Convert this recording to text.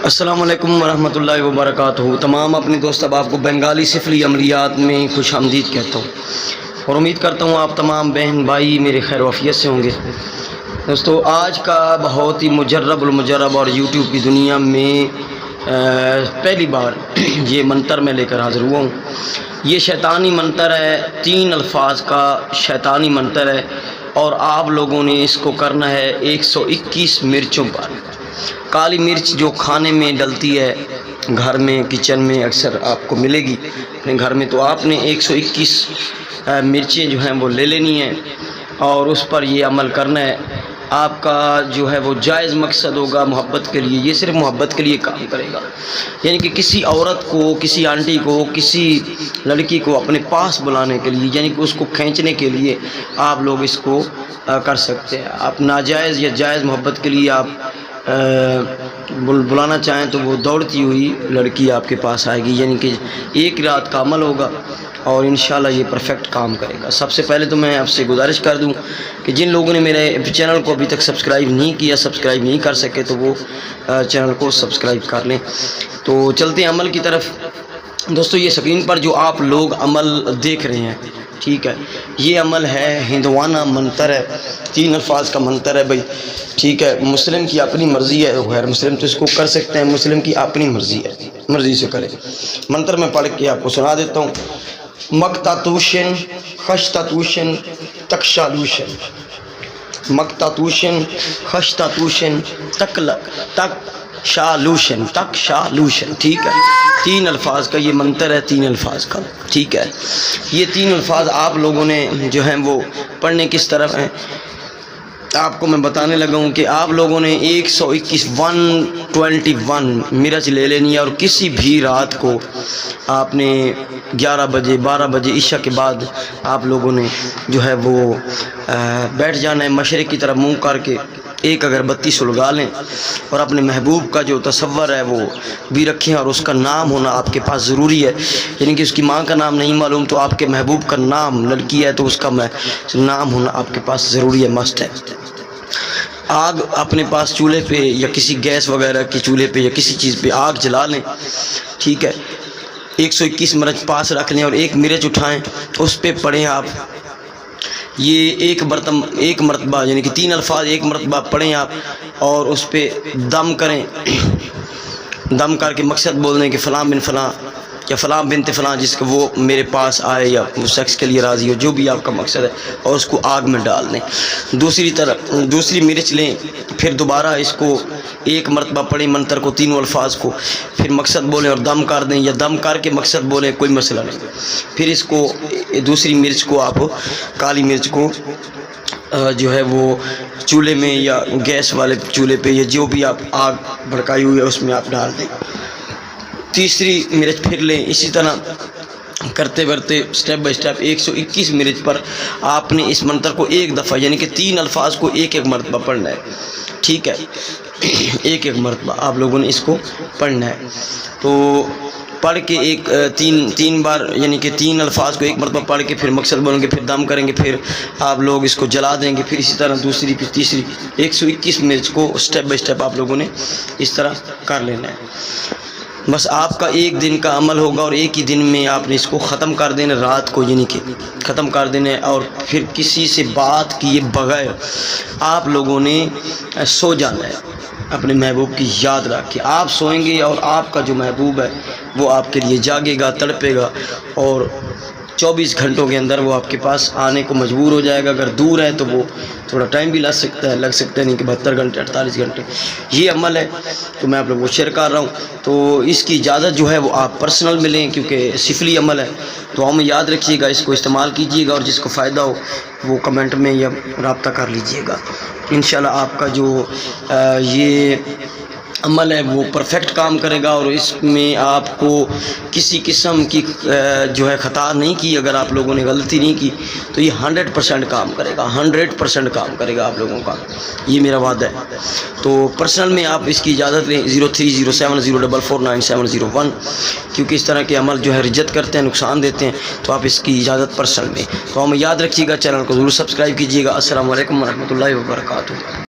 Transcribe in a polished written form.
السلام علیکم ورحمۃ اللہ وبرکاتہ۔ تمام اپنے دوست احباب کو بنگالی سفلی عملیات میں خوش آمدید کہتا ہوں اور امید کرتا ہوں آپ تمام بہن بھائی میرے خیر و عافیت سے ہوں گے۔ دوستو، آج کا بہت ہی مجرب المجرب اور یوٹیوب کی دنیا میں پہلی بار یہ منتر میں لے کر حاضر ہوا ہوں۔ یہ شیطانی منتر ہے، 3 الفاظ کا شیطانی منتر ہے اور آپ لوگوں نے اس کو کرنا ہے 121 مرچوں پر۔ کالی مرچ جو کھانے میں ڈلتی ہے گھر میں، کچن میں اکثر آپ کو ملے گی اپنے گھر میں، تو آپ نے 121 مرچیں جو ہیں وہ لے لینی ہیں اور اس پر یہ عمل کرنا ہے۔ آپ کا جو ہے وہ جائز مقصد ہوگا محبت کے لیے، یہ صرف محبت کے لیے کام کرے گا، یعنی کہ کسی عورت کو، کسی آنٹی کو، کسی لڑکی کو اپنے پاس بلانے کے لیے، یعنی کہ اس کو کھینچنے کے لیے آپ لوگ اس کو کر سکتے ہیں۔ آپ ناجائز یا جائز محبت کے لیے آپ بلانا چاہیں تو وہ دوڑتی ہوئی لڑکی آپ کے پاس آئے گی، یعنی کہ ایک رات کا عمل ہوگا اور انشاءاللہ یہ پرفیکٹ کام کرے گا۔ سب سے پہلے تو میں آپ سے گزارش کر دوں کہ جن لوگوں نے میرے چینل کو ابھی تک سبسکرائب نہیں کیا، سبسکرائب نہیں کر سکے، تو وہ چینل کو سبسکرائب کر لیں۔ تو چلتے ہیں عمل کی طرف۔ دوستو، یہ سکرین پر جو آپ لوگ عمل دیکھ رہے ہیں، ٹھیک ہے، یہ عمل ہے ہندوانہ منتر ہے، 3 الفاظ کا منتر ہے بھائی، ٹھیک ہے۔ مسلم کی اپنی مرضی ہے، غیر مسلم تو اس کو کر سکتے ہیں، مسلم کی اپنی مرضی ہے، مرضی سے کریں۔ منتر میں پڑھ کے آپ کو سنا دیتا ہوں۔ مکتاتوشن خشتاتوشن تکشالوشن، مکتاتوشن خشتاتوشن تکشالوشن، تکشالوشن، ٹھیک ہے۔ 3 الفاظ کا یہ منتر ہے، 3 الفاظ کا، ٹھیک ہے۔ یہ 3 الفاظ آپ لوگوں نے جو ہیں وہ پڑھنے کس طرف ہیں آپ کو میں بتانے لگا ہوں کہ آپ لوگوں نے 121 مرچ لے لینی ہے اور کسی بھی رات کو آپ نے 11 بجے 12 بجے عشاء کے بعد آپ لوگوں نے جو ہے وہ بیٹھ جانا ہے، مشرق کی طرف منہ کر کے ایک اگربتی سلگا لیں اور اپنے محبوب کا جو تصور ہے وہ بھی رکھیں اور اس کا نام ہونا آپ کے پاس ضروری ہے، یعنی کہ اس کی ماں کا نام نہیں معلوم تو آپ کے محبوب کا نام، لڑکی ہے تو اس کا نام ہونا آپ کے پاس ضروری ہے، مست ہے۔ آگ اپنے پاس چولہے پہ یا کسی گیس وغیرہ کی چولہے پہ یا کسی چیز پہ آگ جلا لیں، ٹھیک ہے۔ 121 مرچ پاس رکھ لیں اور ایک مرچ اٹھائیں، اس پہ پڑھیں آپ یہ ایک مرتبہ، یعنی کہ 3 الفاظ ایک مرتبہ پڑھیں آپ اور اس پہ دم کریں۔ دم کر کے مقصد بولنے کہ فلاں بن فلاں یا فلاں بنت فلاں، جس کو وہ میرے پاس آئے یا وہ سیکس کے لیے راضی ہو، جو بھی آپ کا مقصد ہے، اور اس کو آگ میں ڈال دیں۔ دوسری مرچ لیں، پھر دوبارہ اس کو ایک مرتبہ پڑھیں منتر کو، 3 الفاظ کو، پھر مقصد بولیں اور دم کر دیں یا دم کر کے مقصد بولیں، کوئی مسئلہ نہیں۔ پھر اس کو دوسری مرچ کو آپ کالی مرچ کو جو ہے وہ چولہے میں یا گیس والے چولہے پہ یا جو بھی آپ آگ بھڑکائی ہوئی ہے اس میں آپ ڈال دیں۔ تیسری مرچ پھر لیں، اسی طرح کرتے کرتے سٹیپ بائی سٹیپ 121 مرچ پر آپ نے اس منتر کو ایک دفعہ، یعنی کہ 3 الفاظ کو ایک مرتبہ پڑھنا ہے، ٹھیک ہے۔ ایک مرتبہ آپ لوگوں نے اس کو پڑھنا ہے، تو پڑھ کے تین بار، یعنی کہ 3 الفاظ کو ایک مرتبہ پڑھ کے پھر مقصد بولیں گے، پھر دم کریں گے، پھر آپ لوگ اس کو جلا دیں گے، پھر اسی طرح دوسری پھر تیسری 121 مرچ کو سٹیپ بائی سٹیپ آپ لوگوں نے اس طرح کر لینا ہے۔ بس آپ کا ایک دن کا عمل ہوگا اور ایک ہی دن میں آپ نے اس کو ختم کر دینا، رات کو یعنی کہ ختم کر دینا ہے، اور پھر کسی سے بات کیے بغیر آپ لوگوں نے سو جانا ہے، اپنے محبوب کی یاد رکھ کے آپ سوئیں گے اور آپ کا جو محبوب ہے وہ آپ کے لیے جاگے گا، تڑپے گا اور 24 گھنٹوں کے اندر وہ آپ کے پاس آنے کو مجبور ہو جائے گا۔ اگر دور ہے تو وہ تھوڑا ٹائم بھی لگ سکتا ہے نہیں کہ 72 گھنٹے 48 گھنٹے۔ یہ عمل ہے تو میں آپ لوگوں کو شیئر کر رہا ہوں، تو اس کی اجازت جو ہے وہ آپ پرسنل میں لیں کیونکہ سفلی عمل ہے، تو ہمیں یاد رکھیے گا، اس کو استعمال کیجیے گا اور جس کو فائدہ ہو وہ کمنٹ میں یا رابطہ کر لیجیے گا۔ انشاءاللہ آپ کا جو یہ عمل ہے وہ پرفیکٹ کام کرے گا اور اس میں آپ کو کسی قسم کی جو ہے خطا نہیں کی، اگر آپ لوگوں نے غلطی نہیں کی تو یہ 100% کام کرے گا، 100% کام کرے گا آپ لوگوں کا، یہ میرا وعدہ ہے۔ تو پرسنل میں آپ اس کی اجازت لیں 0307044701، کیونکہ اس طرح کے عمل جو ہے رجت کرتے ہیں، نقصان دیتے ہیں، تو آپ اس کی اجازت پرسنل میں۔ تو ہمیں یاد رکھیے گا، چینل کو ضرور سبسکرائب کیجیے گا۔ السلام علیکم ورحمۃ اللہ وبرکاتہ۔